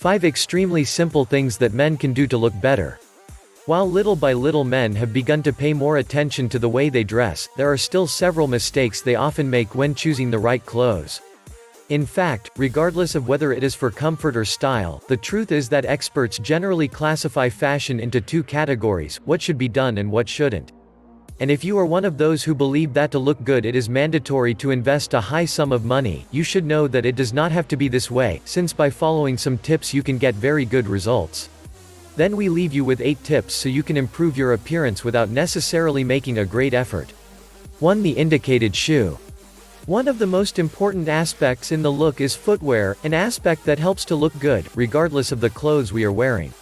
5 extremely simple things that men can do to look better. While little by little men have begun to pay more attention to the way they dress, there are still several mistakes they often make when choosing the right clothes. In fact, regardless of whether it is for comfort or style, the truth is that experts generally classify fashion into 2 categories: what should be done and what shouldn't. And if you are one of those who believe that to look good it is mandatory to invest a high sum of money, you should know that it does not have to be this way, since by following some tips you can get very good results. Then we leave you with 8 tips so you can improve your appearance without necessarily making a great effort. 1. The indicated shoe. One of the most important aspects in the look is footwear, an aspect that helps to look good, regardless of the clothes we are wearing.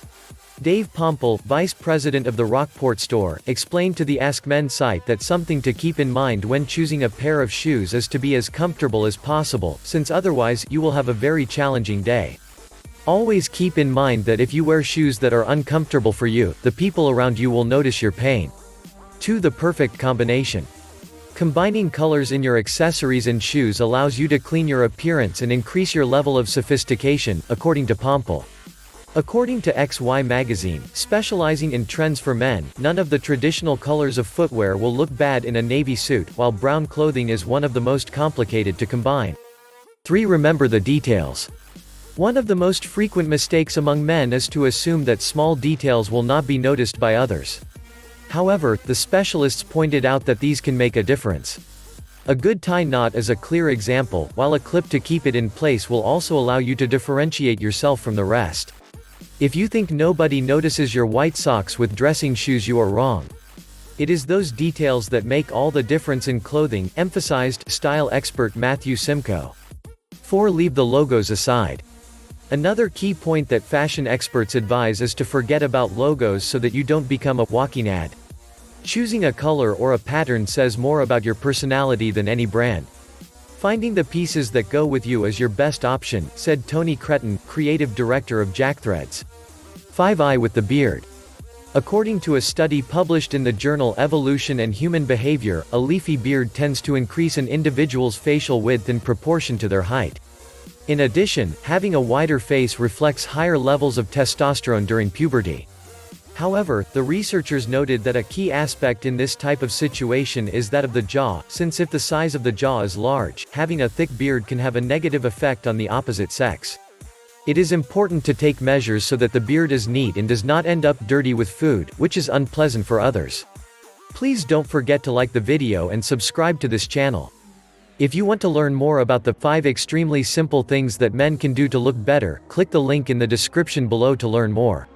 Dave Pomple, vice president of the Rockport store, explained to the Ask Men site that something to keep in mind when choosing a pair of shoes is to be as comfortable as possible, since otherwise, you will have a very challenging day. Always keep in mind that if you wear shoes that are uncomfortable for you, the people around you will notice your pain. 2. The perfect combination. Combining colors in your accessories and shoes allows you to clean your appearance and increase your level of sophistication, according to Pomple. According to XY magazine, specializing in trends for men, none of the traditional colors of footwear will look bad in a navy suit, while brown clothing is one of the most complicated to combine. 3. Remember the details. One of the most frequent mistakes among men is to assume that small details will not be noticed by others. However, the specialists pointed out that these can make a difference. A good tie knot is a clear example, while a clip to keep it in place will also allow you to differentiate yourself from the rest. If you think nobody notices your white socks with dressing shoes, you are wrong. It is those details that make all the difference in clothing, emphasized style expert Matthew Simcoe. 4. Leave the logos aside. Another key point that fashion experts advise is to forget about logos so that you don't become a walking ad. Choosing a color or a pattern says more about your personality than any brand. Finding the pieces that go with you is your best option, said Tony Cretin, creative director of Jackthreads. 5. Eye with the beard. According to a study published in the journal Evolution and Human Behavior, a leafy beard tends to increase an individual's facial width in proportion to their height. In addition, having a wider face reflects higher levels of testosterone during puberty. However, the researchers noted that a key aspect in this type of situation is that of the jaw, since if the size of the jaw is large, having a thick beard can have a negative effect on the opposite sex. It is important to take measures so that the beard is neat and does not end up dirty with food, which is unpleasant for others. Please don't forget to like the video and subscribe to this channel. If you want to learn more about the 5 extremely simple things that men can do to look better, click the link in the description below to learn more.